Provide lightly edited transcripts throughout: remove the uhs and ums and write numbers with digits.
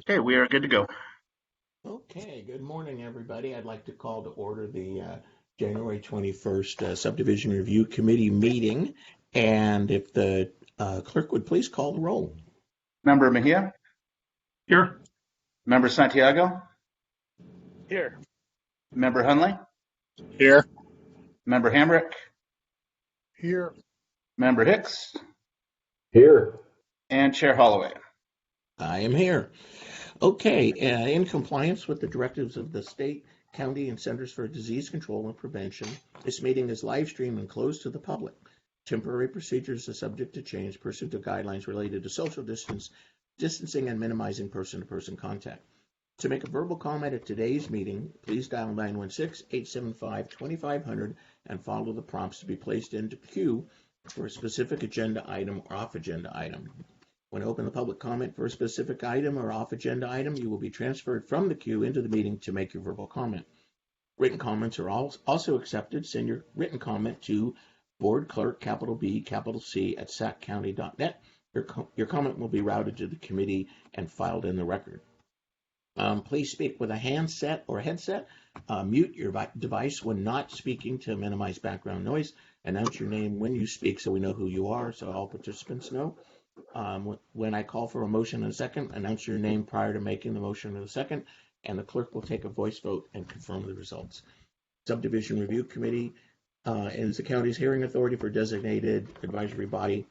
Okay, we are good to go. Okay, good morning, everybody. I'd like to call to order the January 21st Subdivision Review Committee meeting. And if the clerk would please call the roll. Member Mejia? Here. Member Santiago? Here. Member Hunley? Here. Member Hamrick? Here. Member Hicks? Here. And Chair Holloway. I am here. Okay, in compliance with the directives of the state, county, and Centers for Disease Control and Prevention, this meeting is live streamed and closed to the public. Temporary procedures are subject to change pursuant to guidelines related to social distancing and minimizing person-to-person contact. To make a verbal comment at today's meeting, please dial 916-875-2500 and follow the prompts to be placed into queue for a specific agenda item or off-agenda item. When open the public comment for a specific item or off-agenda item, you will be transferred from the queue into the meeting to make your verbal comment. Written comments are also accepted. Send your written comment to Board Clerk, capital B, capital C, at saccounty.net. Your comment will be routed to the committee and filed in the record. Please speak with a handset or headset. Mute your device when not speaking to minimize background noise. Announce your name when you speak so we know who you are, so all participants know. When I call for a motion in a second, announce your name prior to making the motion in a second, and the clerk will take a voice vote and confirm the results. Subdivision Review Committee is the county's hearing authority for designated advisory body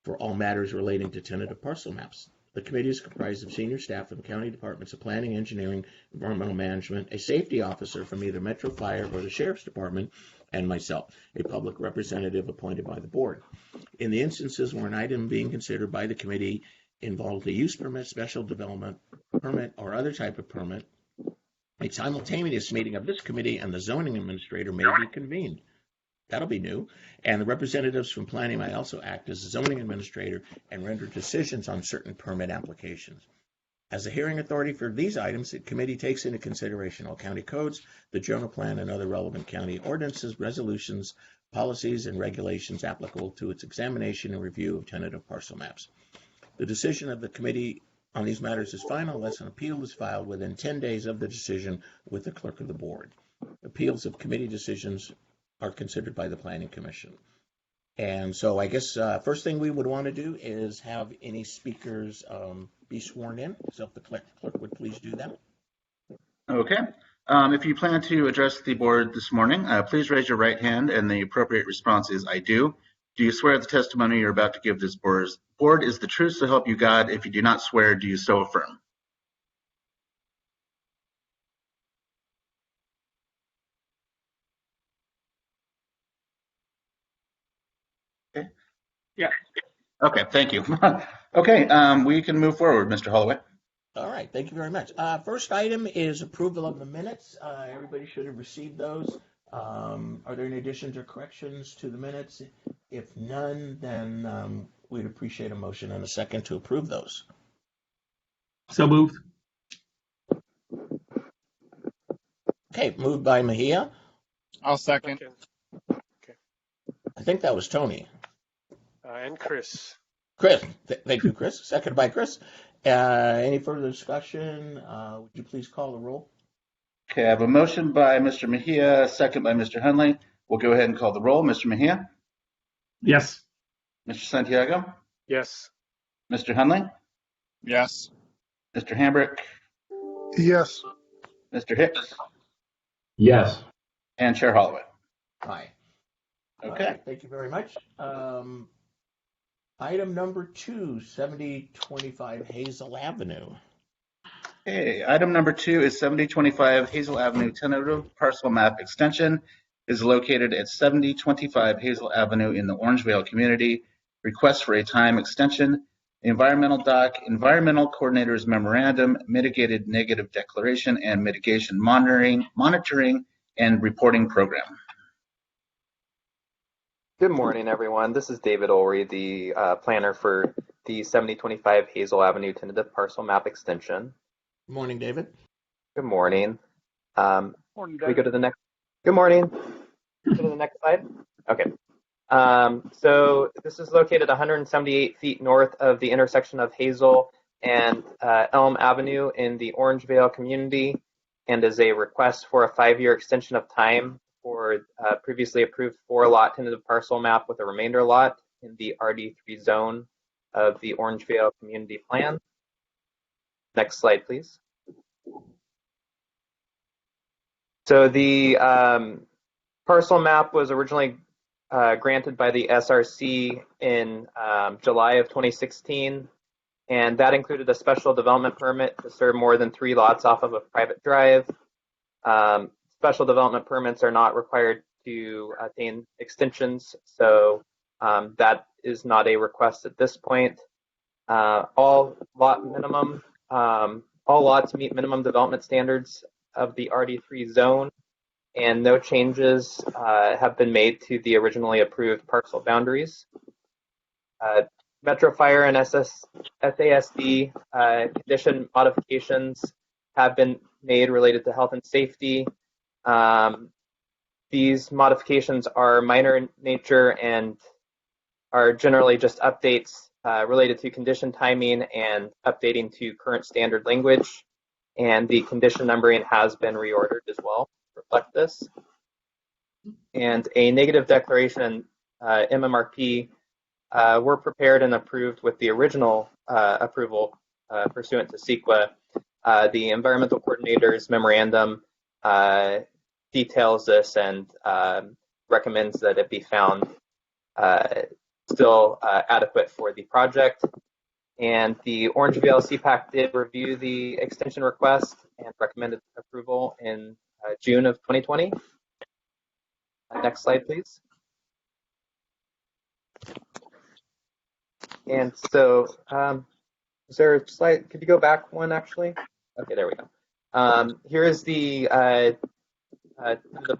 for all matters relating to tentative parcel maps. The committee is comprised of senior staff from county departments of planning, engineering, environmental management, a safety officer from either Metro Fire or the Sheriff's Department, and myself, a public representative appointed by the board. In the instances where an item being considered by the committee involved a use permit, special development permit, or other type of permit, a simultaneous meeting of this committee and the zoning administrator may be convened. That'll be new. And the representatives from planning may also act as the zoning administrator and render decisions on certain permit applications. As a hearing authority for these items, the committee takes into consideration all county codes, the general plan, and other relevant county ordinances, resolutions, policies, and regulations applicable to its examination and review of tentative parcel maps. The decision of the committee on these matters is final unless an appeal is filed within 10 days of the decision with the clerk of the board. Appeals of committee decisions are considered by the Planning Commission. And so I guess first thing we would want to do is have any speakers be sworn in. So if the clerk would please do that. Okay. If you plan to address the board this morning, please raise your right hand, and the appropriate response is I do. Do you swear the testimony you're about to give this board is the truth, so help you God? If you do not swear, do you so affirm? Okay. Yeah. Okay, thank you. Okay, we can move forward, Mr. Holloway. All right, thank you very much. First item is approval of the minutes. Everybody should have received those. Are there any additions or corrections to the minutes? If none, then we'd appreciate a motion and a second to approve those. So moved. Okay, moved by Mejia. I'll second. I think that was Tony. And Chris. Chris, thank you, Chris. Second by Chris. Any further discussion? Would you please call the roll? Okay, I have a motion by Mr. Mejia, second by Mr. Hunley. We'll go ahead and call the roll. Mr. Mejia? Yes. Mr. Santiago? Yes. Mr. Hunley? Yes. Mr. Hambrick? Yes. Mr. Hicks? Yes. And Chair Holloway. Aye. Okay. Right, thank you very much. Item number 2, 7025 Hazel Avenue. Okay, item number 2 is 7025 Hazel Avenue tentative parcel map extension is located at 7025 Hazel Avenue in the Orangevale community. Request for a time extension, environmental doc, environmental coordinator's memorandum, mitigated negative declaration, and mitigation monitoring and reporting program. Good morning, everyone. This is David Ulrey, the planner for the 7025 Hazel Avenue tentative parcel map extension. Good morning, David. Good morning. Morning, Can we go to the next? Good morning. Go to the next slide. Okay. So this is located 178 feet north of the intersection of Hazel and Elm Avenue in the Orangevale community, and is a request for a 5-year extension of time for previously approved 4-lot tentative parcel map with a remainder lot in the RD3 zone of the Orangevale community plan. Next slide, please. So the parcel map was originally granted by the SRC in July of 2016, and that included a special development permit to serve more than 3 lots off of a private drive. Special development permits are not required to attain extensions, so that is not a request at this point. All lots meet minimum development standards of the RD3 zone, and no changes have been made to the originally approved parcel boundaries. Metro Fire and SASD condition modifications have been made related to health and safety. These modifications are minor in nature and are generally just updates related to condition timing and updating to current standard language. And the condition numbering has been reordered as well to reflect this. And a negative declaration and MMRP were prepared and approved with the original approval pursuant to CEQA. The environmental coordinator's memorandum details this and recommends that it be found still adequate for the project. And the Orangevale CPAC did review the extension request and recommended approval in June of 2020. Next slide, please. And so, is there a slide? Could you go back one, actually? Okay, there we go. Here is the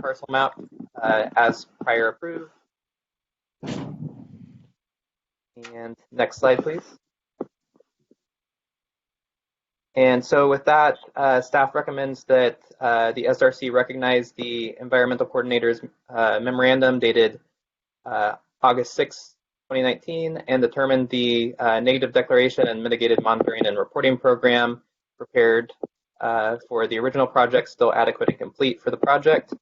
parcel map as prior approved. And next slide, please. And so with that, staff recommends that the SRC recognize the environmental coordinator's memorandum dated August 6, 2019, and determine the negative declaration and mitigated monitoring and reporting program prepared for the original project still adequate and complete for the project,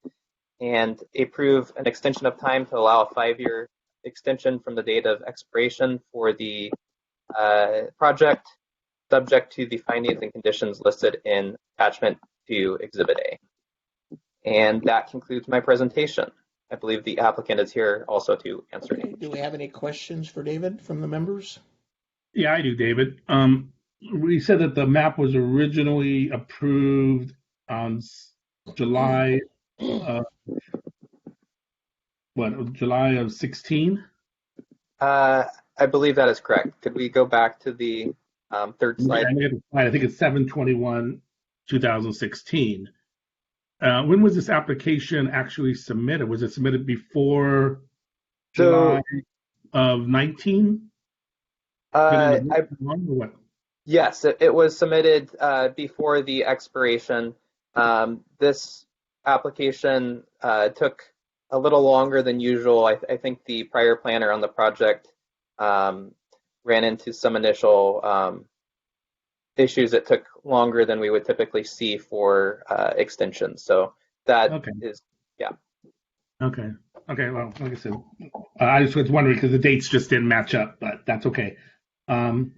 and approve an extension of time to allow a 5-year extension from the date of expiration for the project, subject to the findings and conditions listed in attachment to Exhibit A. And that concludes my presentation. I believe the applicant is here also to answer any. Do we have any questions for David from the members? Yeah, I do, David. We said that the map was originally approved on July of 16? I believe that is correct. Could we go back to the third slide? I think it's 7/21/2016. When was this application actually submitted? Was it submitted before July of 19? Yes, it was submitted before the expiration. This application took a little longer than usual. I think the prior planner on the project ran into some initial issues that took longer than we would typically see for extensions. So that is, yeah. Okay. Well, like I said, I just was wondering because the dates just didn't match up, but that's okay. Then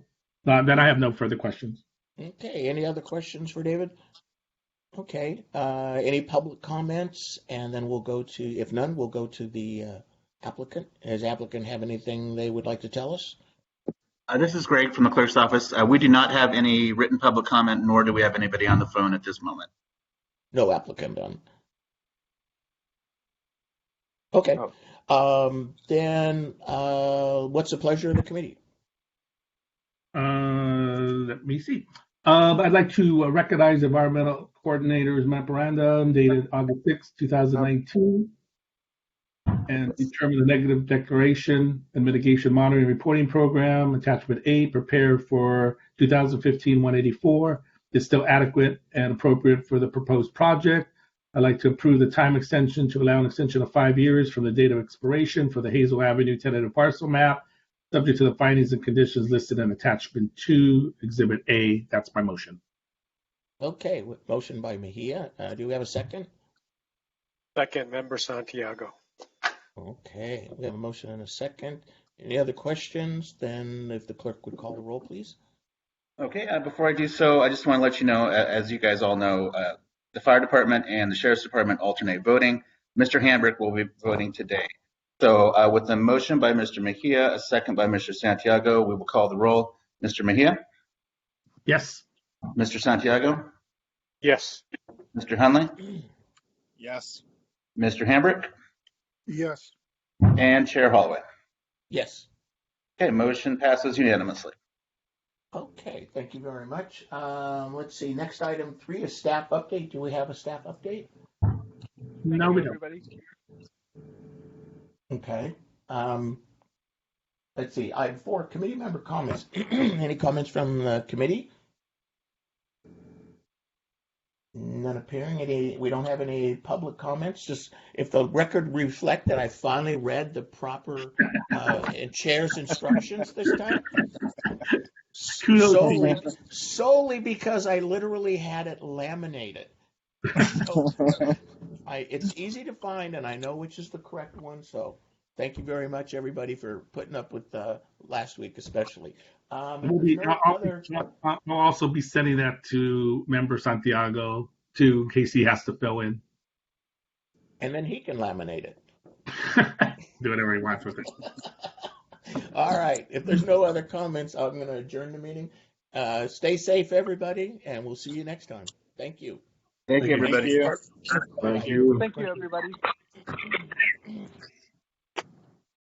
I have no further questions. Okay. Any other questions for David? Okay. Any public comments? And then we'll go to, if none, we'll go to the applicant. Does the applicant have anything they would like to tell us? This is Greg from the clerk's office. We do not have any written public comment, nor do we have anybody on the phone at this moment. No applicant done. Okay. Then what's the pleasure of the committee? Let me see. I'd like to recognize the environmental coordinator's memorandum dated August 6, 2019, and determine the negative declaration and mitigation monitoring reporting program, attachment 8, prepared for 2015-184, is still adequate and appropriate for the proposed project. I'd like to approve the time extension to allow an extension of 5 years from the date of expiration for the Hazel Avenue tentative parcel map subject to the findings and conditions listed in attachment 2, Exhibit A. That's my motion. Okay, motion by Mejia. Do we have a second? second, Member Santiago. Okay, we have a motion and a second. Any other questions? Then if the clerk would call the roll, please. Okay, before I do so, I just want to let you know, as you guys all know, the fire department and the sheriff's department alternate voting. Mr. Hambrick will be voting today. So with a motion by Mr. Mejia, a second by Mr. Santiago, we will call the roll. Mr. Mejia, Yes. Mr. Santiago, Yes. Mr. Hunley, Yes. Mr. Hambrick, Yes. and Chair Holloway. Yes. Okay, motion passes unanimously. Okay, thank you very much. Let's see, next item 3 is staff update. Do we have a staff update? No, we don't. Everybody. Okay. Let's see, item 4, committee member comments. Any comments from the committee? None appearing. We don't have any public comments. Just if the record reflect that I finally read the proper chair's instructions this time. Kudos to you. Solely because I literally had it laminated. So, it's easy to find, and I know which is the correct one. So thank you very much, everybody, for putting up with last week, especially. I'll also be sending that to Member Santiago too, in case he has to fill in. And then he can laminate it. Do whatever he wants with it. All right. If there's no other comments, I'm going to adjourn the meeting. Stay safe, everybody, and we'll see you next time. Thank you. Thank you, everybody. Thank you. Thank you. Thank you, everybody.